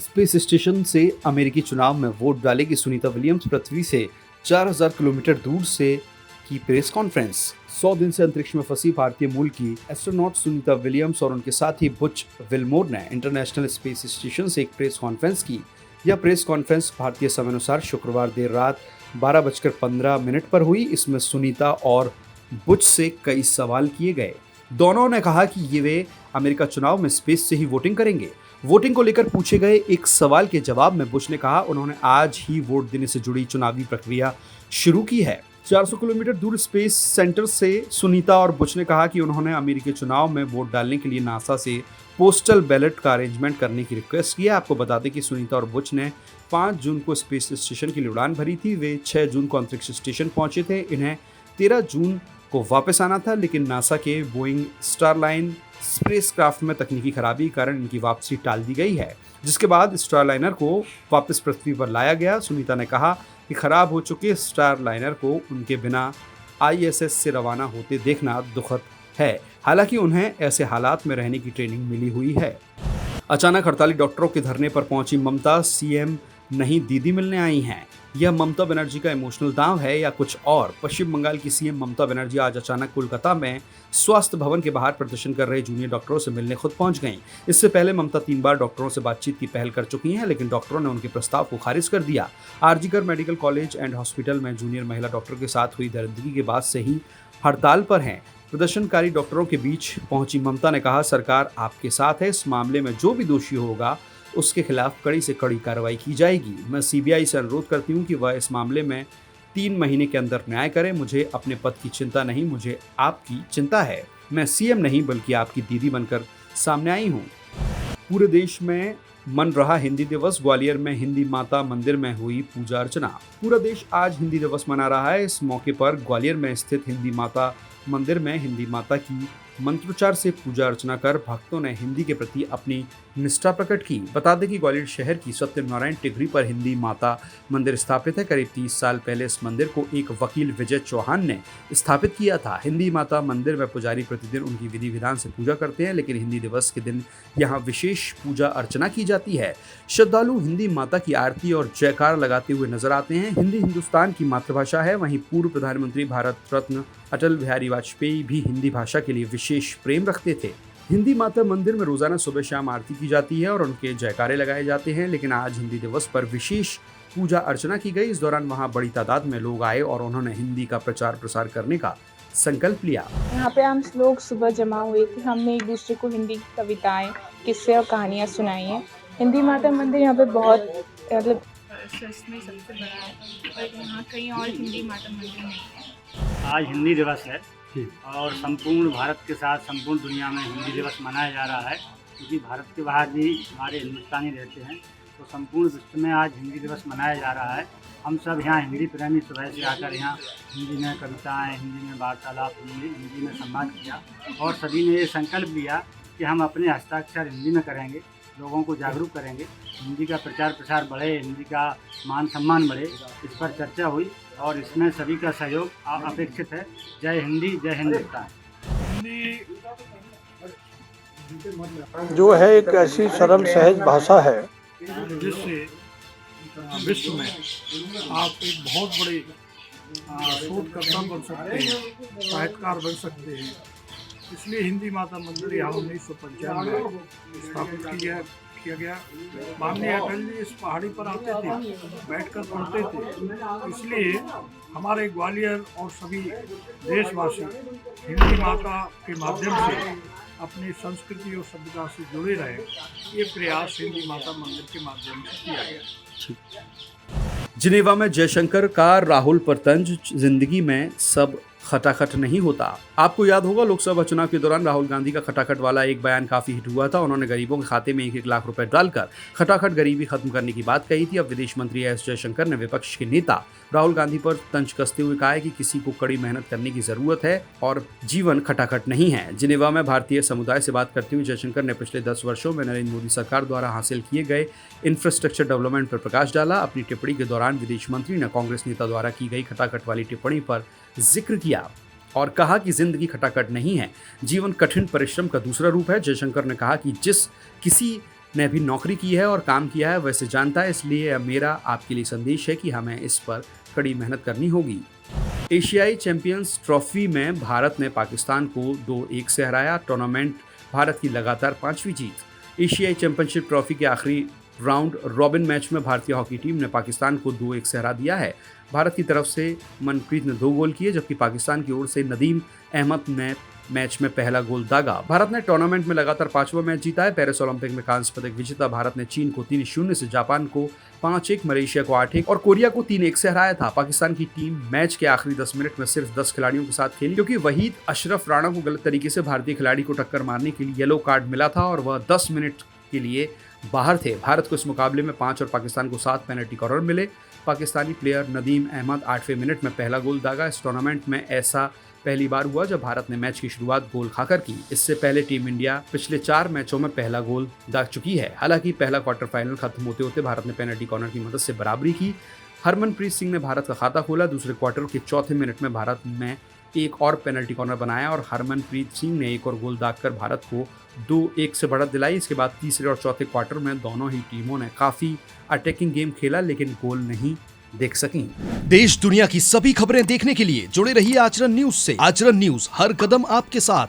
Space station से अमेरिकी चुनाव में वोट डालेगी सुनीता विलियम्स। पृथ्वी से 4000 किलोमीटर दूर से की प्रेस कॉन्फ्रेंस। 100 दिन से अंतरिक्ष में फंसी भारतीय मूल की एस्ट्रोनॉट सुनीता विलियम्स और उनके साथी बुच विल्मोर ने इंटरनेशनल स्पेस स्टेशन से एक प्रेस कॉन्फ्रेंस की। यह प्रेस कॉन्फ्रेंस भारतीय समय अनुसार शुक्रवार देर रात 12:15 पर हुई। इसमें सुनीता और बुच से कई सवाल किए गए। दोनों ने कहा कि वे अमेरिका चुनाव में स्पेस से ही वोटिंग करेंगे। वोटिंग को लेकर पूछे गए एक सवाल के जवाब में बुश ने कहा उन्होंने आज ही वोट देने से जुड़ी चुनावी प्रक्रिया शुरू की है। 400 किलोमीटर दूर स्पेस सेंटर से सुनीता और बुश ने कहा कि उन्होंने अमेरिकी चुनाव में वोट डालने के लिए नासा से पोस्टल बैलेट का अरेंजमेंट करने की रिक्वेस्ट की है। आपको बता दें कि सुनीता और बुश ने 5 जून को स्पेस स्टेशन की उड़ान भरी थी। वे 6 जून को अंतरिक्ष स्टेशन पहुंचे थे। इन्हें 13 जून को वापस आना था, लेकिन नासा के बोइंग स्टारलाइन स्पेसक्राफ्ट में तकनीकी खराबी के कारण इनकी वापसी टाल दी गई है, जिसके बाद स्टारलाइनर को वापस पृथ्वी पर लाया गया। सुनीता ने कहा कि खराब हो चुके स्टारलाइनर को उनके बिना ISS से रवाना होते देखना दुखद है। हालांकि उन्हें ऐसे हालात में रहने की ट्रेनिंग मिली हुई है। अचानक हड़ताली डॉक्टरों के धरने पर पहुंची ममता। CM नहीं दीदी मिलने आई हैं। यह ममता बनर्जी का इमोशनल दांव है या कुछ और? पश्चिम बंगाल की CM ममता बनर्जी आज अचानक कोलकाता में स्वास्थ्य भवन के बाहर प्रदर्शन कर रहे जूनियर डॉक्टरों से मिलने खुद पहुंच गईं। इससे पहले ममता 3 बार डॉक्टरों से बातचीत की पहल कर चुकी हैं, लेकिन डॉक्टरों ने उनके प्रस्ताव को खारिज कर दिया। RGकर मेडिकल कॉलेज एंड हॉस्पिटल में जूनियर महिला डॉक्टर के साथ हुई दरिंदगी के बाद से ही हड़ताल पर हैं। प्रदर्शनकारी डॉक्टरों के बीच पहुंची ममता ने कहा सरकार आपके साथ है। इस मामले में जो भी दोषी होगा उसके खिलाफ कड़ी से कड़ी कार्रवाई की जाएगी। मैं CBI से अनुरोध करती हूं कि वह इस मामले में 3 महीने के अंदर न्याय करे। मुझे अपने पद की चिंता नहीं, मुझे आपकी चिंता है। मैं CM नहीं बल्कि आपकी दीदी बनकर सामने आई हूं। पूरे देश में मन रहा हिंदी दिवस। ग्वालियर में हिंदी माता मंदिर में हुई पूजा अर्चना। पूरा देश आज हिंदी दिवस मना रहा है। इस मौके पर ग्वालियर में स्थित हिंदी माता मंदिर में हिंदी माता की मंत्रोच्चार से पूजा अर्चना कर भक्तों ने हिंदी के प्रति अपनी निष्ठा प्रकट की। बता दें कि ग्वालियर शहर की सत्यनारायण टिगरी पर हिंदी माता मंदिर स्थापित है। करीब 30 साल पहले इस मंदिर को एक वकील विजय चौहान ने स्थापित किया था। हिंदी माता मंदिर में पुजारी प्रतिदिन उनकी विधि विधान से पूजा करते हैं, लेकिन हिंदी दिवस के दिन यहाँ विशेष पूजा अर्चना की जाती है। श्रद्धालु हिंदी माता की आरती और जयकार लगाते हुए नजर आते हैं। हिंदी हिंदुस्तान की मातृभाषा है। वहीं पूर्व प्रधानमंत्री भारत रत्न अटल बिहारी वाजपेयी भी हिंदी भाषा के लिए विशेष प्रेम रखते थे। हिंदी माता मंदिर में रोजाना सुबह शाम आरती की जाती है और उनके जयकारे लगाए जाते हैं, लेकिन आज हिंदी दिवस पर विशेष पूजा अर्चना की गई। इस दौरान वहां बड़ी तादाद में लोग आए और उन्होंने हिंदी का प्रचार प्रसार करने का संकल्प लिया। यहाँ पे हम लोग सुबह जमा हुए थे। हमने एक दूसरे को हिंदी की कविताएं, किस्से और कहानियाँ सुनाई हैं। हिंदी माता मंदिर यहाँ पे बहुत मतलब सच में सबसे बड़ा है और यहाँ कहीं और हिंदी माता मंदिर नहीं है। आज हिंदी दिवस है और संपूर्ण भारत के साथ संपूर्ण दुनिया में हिंदी दिवस मनाया जा रहा है, क्योंकि भारत के बाहर भी हमारे हिंदुस्तानी रहते हैं, तो संपूर्ण विश्व में आज हिंदी दिवस मनाया जा रहा है। हम सब यहाँ हिंदी प्रेमी सुबह से आकर यहाँ हिंदी में कविताएं, हिंदी में वार्तालाप, हिंदी में संवाद किया और सभी ने ये संकल्प लिया कि हम अपने हस्ताक्षर हिंदी में करेंगे, लोगों को जागरूक करेंगे, हिंदी का प्रचार प्रसार बढ़े, हिंदी का मान सम्मान बढ़े। इस पर चर्चा हुई और इसमें सभी का सहयोग अपेक्षित है। जय हिंदी, जय हिंदुस्तान। जो है एक ऐसी सरल सहज भाषा है जिससे विश्व में आप एक बहुत बड़े शोधकर्ता बन सकते हैं, साहित्यकार बन सकते हैं। इसलिए हिंदी माता मंदिर यहाँ 1995 में स्थापित किया गया। माननीय अटल जी इस पहाड़ी पर आते थे, बैठकर पढ़ते थे। इसलिए हमारे ग्वालियर और सभी देशवासी हिंदी माता के माध्यम से अपनी संस्कृति और सभ्यता से जुड़े रहे। ये प्रयास हिंदी माता मंदिर के माध्यम से किया गया। जिनेवा में जयशंकर का राहुल पर तंज। जिंदगी में सब खटाखट नहीं होता। आपको याद होगा लोकसभा चुनाव के दौरान राहुल गांधी का खटाखट वाला एक बयान काफी हिट हुआ था। उन्होंने गरीबों के खाते में 1-1 लाख रुपए डालकर खटाखट गरीबी खत्म करने की बात कही थी। अब विदेश मंत्री S जयशंकर ने विपक्ष के नेता राहुल गांधी पर तंज कसते हुए कहा है कि किसी को कड़ी मेहनत करने की जरूरत है और जीवन खटाखट नहीं है। जिनेवा में भारतीय समुदाय से बात करते हुए जयशंकर ने पिछले 10 वर्षों में नरेंद्र मोदी सरकार द्वारा हासिल किए गए इंफ्रास्ट्रक्चर डेवलपमेंट पर प्रकाश डाला। अपनी टिप्पणी के दौरान विदेश मंत्री ने कांग्रेस नेता द्वारा की गई खटाखट वाली टिप्पणी पर जिक्र किया और कहा कि जिंदगी खटाखट नहीं है, जीवन कठिन परिश्रम का दूसरा रूप है। जयशंकर ने कहा कि जिस किसी ने भी नौकरी की है और काम किया है वैसे जानता है, इसलिए अब मेरा आपके लिए संदेश है कि हमें इस पर कड़ी मेहनत करनी होगी। एशियाई चैंपियंस ट्रॉफी में भारत ने पाकिस्तान को 2-1 से हराया। टूर्नामेंट भारत की लगातार 5वीं जीत। एशियाई चैंपियनशिप ट्रॉफी के आखिरी राउंड रॉबिन मैच में भारतीय हॉकी टीम ने पाकिस्तान को 2-1 से हरा दिया है। भारत की तरफ से मनप्रीत ने 2 गोल किए, जबकि पाकिस्तान की ओर से नदीम अहमद ने मैच में पहला गोल दागा। भारत ने टूर्नामेंट में लगातार 5वां मैच जीता है। पेरिस ओलंपिक में कांस्य पदक विजेता भारत ने चीन को 3-0 से, जापान को 5-1, मलेशिया को 8-1 और कोरिया को 3-1 से हराया था। पाकिस्तान की टीम मैच के आखिरी 10 मिनट में सिर्फ 10 खिलाड़ियों के साथ खेली, क्योंकि वहीद अशरफ राणा को गलत तरीके से भारतीय खिलाड़ी को टक्कर मारने के लिए येलो कार्ड मिला था और वह 10 मिनट के लिए बाहर थे। भारत को इस मुकाबले में 5 और पाकिस्तान को 7 पेनल्टी कॉर्नर मिले। पाकिस्तानी प्लेयर नदीम अहमद 8वें मिनट में पहला गोल दागा। इस टूर्नामेंट में ऐसा पहली बार हुआ जब भारत ने मैच की शुरुआत गोल खाकर की। इससे पहले टीम इंडिया पिछले 4 मैचों में पहला गोल दाग चुकी है। हालांकि पहला क्वार्टर फाइनल खत्म होते होते भारत ने पेनल्टी कॉर्नर की मदद से बराबरी की। हरमनप्रीत सिंह ने भारत का खाता खोला। दूसरे क्वार्टर के 4थे मिनट में भारत में एक और पेनल्टी कॉर्नर बनाया और हरमनप्रीत सिंह ने एक और गोल दागकर भारत को 2-1 से बढ़त दिलाई। इसके बाद तीसरे और चौथे क्वार्टर में दोनों ही टीमों ने काफ़ी अटैकिंग गेम खेला, लेकिन गोल नहीं देख सकी। देश दुनिया की सभी खबरें देखने के लिए जुड़े रहिए आचरण न्यूज से। आचरण न्यूज, हर कदम आपके साथ।